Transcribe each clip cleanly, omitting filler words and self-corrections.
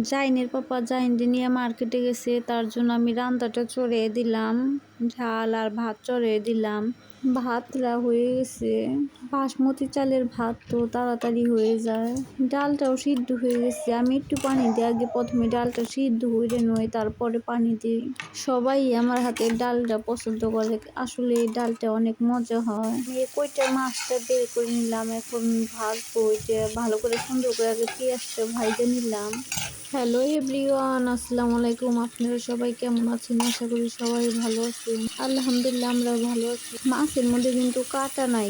জাইনের পাপা জাইনকে নিয়ে মার্কেটে গেছে, তার জন্য আমি রান্নাটা চড়িয়ে দিলাম, ঝাল আর ভাত চড়িয়ে দিলাম। ভাতটা হয়ে গেছে, বাসমতি চালের ভাত তো তাড়াতাড়ি হয়ে যায়। ডালটাও সিদ্ধ হয়ে গেছে, আমি একটু পানি দিয়ে আগে প্রথমে ডালটা সিদ্ধ করে নই, তারপরে পানি দিই। সবাই আমার হাতের ডালটা পছন্দ করে, আসলে এই ডালটা অনেক মজা হয়। এই কইটা মাছটা বের করে নিলাম, এখন ভাজবো। যে ভালো করে সুন্দর করে আগে পেঁয়াজটা ভাজতে নিলাম। হ্যালো এভরিওয়ান, আসসালামু আলাইকুম। আপনারা সবাই কেমন আছেন? আশা করি সবাই ভালো আছেন। আলহামদুলিল্লাহ আমরা ভালো আছি। মাছের মধ্যে কিন্তু কাটা নাই।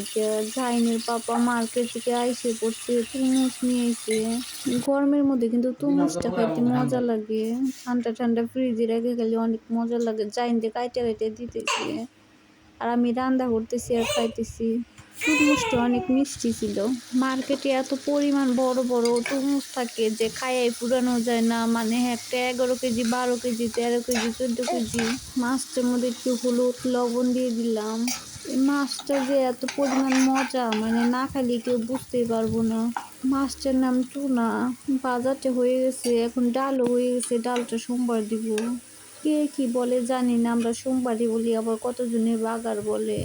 জাইনের পাপা মার্কেট থেকে আইসে পড়ছে, তরমুজ নিয়ে এসে। গরমের মধ্যে কিন্তু তরমুজটা খাইতে মজা লাগে, ঠান্ডা ঠান্ডা ফ্রিজে রেখে গেলে অনেক মজা লাগে। জাইন দিয়ে কাইটে কাইটে দিতেছে আর আমি রান্না করতেছি আর খাইতেছি। তরমুজটা অনেক মিষ্টি ছিল। মার্কেটে এত পরিমাণ বড় বড় তরমুজ থাকে যে খাইয়াই পুরানো যায় না। মানে একটা 11 কেজি, 12 কেজি, 13 কেজি, 14 কেজি। মাছটার মধ্যে একটু হলুদ লবণ দিয়ে দিলাম। এই মাছটা যে এত পরিমাণ মজা, মানে না খাইলে কেউ বুঝতেই পারবো না। মাছটার নাম টুনা। বাজারটা হয়ে গেছে, এখন ডালও হয়ে গেছে। ডালটা সোমবার দিব। কে কি বলে জানি না, আমরা সোমবারই বলি, আবার কতজনে বাগার বলে।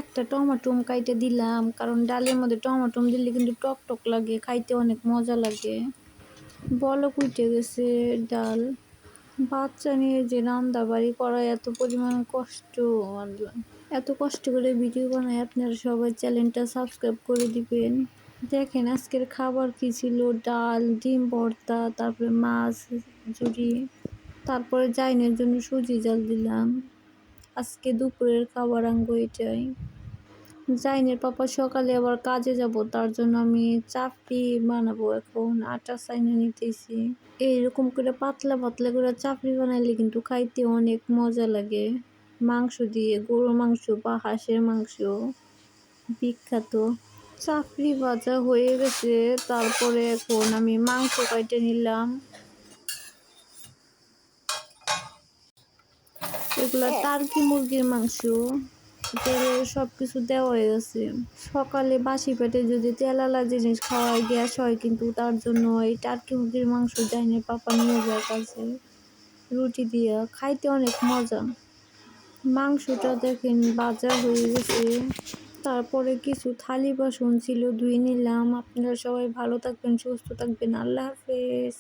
একটা টমাটোম কাইটে দিলাম, কারণ ডালের মধ্যে টমাটোম দিলে কিন্তু টক টক লাগে, খাইতে অনেক মজা লাগে। বলক উঠে গেছে ডাল। বাচ্চা নিয়ে যে রান্না বাড়ি করা এত পরিমাণ কষ্ট। আল্লাহ, এত কষ্ট করে ভিডিও বানাই, আপনারা সবাই চ্যানেলটা সাবস্ক্রাইব করে দিবেন। দেখেন আজকের খাবার কি ছিল: ডাল, ডিম ভর্তা, তারপরে মাছ ঝুরি, তারপরে জাইনের জন্য সুজি জাল দিলাম। আজকে দুপুরের খাবার আঙ্গো এটাই। জাইনের পাপা সকালে আবার কাজে যাব, তার জন্য আমি চাপড়ি বানাবো। এখন আটা চাইনা নিতেছি। এইরকম করে পাতলা পাতলা করে চাপড়ি বানাইলে কিন্তু খাইতে অনেক মজা লাগে। মাংস দিয়ে, গরুর মাংস বা হাঁসের মাংস বিখ্যাত। চাপড়ি ভাজা হয়ে গেছে, তারপরে এখন আমি মাংস কাটে নিলাম। এগুলা টার্কি মুরগির মাংস, সবকিছু দেওয়া হয়ে গেছে। সকালে বাসি পেটে যদি তেলালা জিনিস খাওয়ায় গ্যাস হয়, কিন্তু তার জন্য এই টার্কি মুরগির মাংস জাইনের পাপা নিয়ে যায় কাছে, রুটি দিয়ে খাইতে অনেক মজা। মাংসটা দেখেন ভাজা হয়ে গেছে। তারপরে কিছু থালি বাসন ছিল, ধুয়ে নিলাম। আপনারা সবাই ভালো থাকবেন, সুস্থ থাকবেন। আল্লাহ হাফেজ।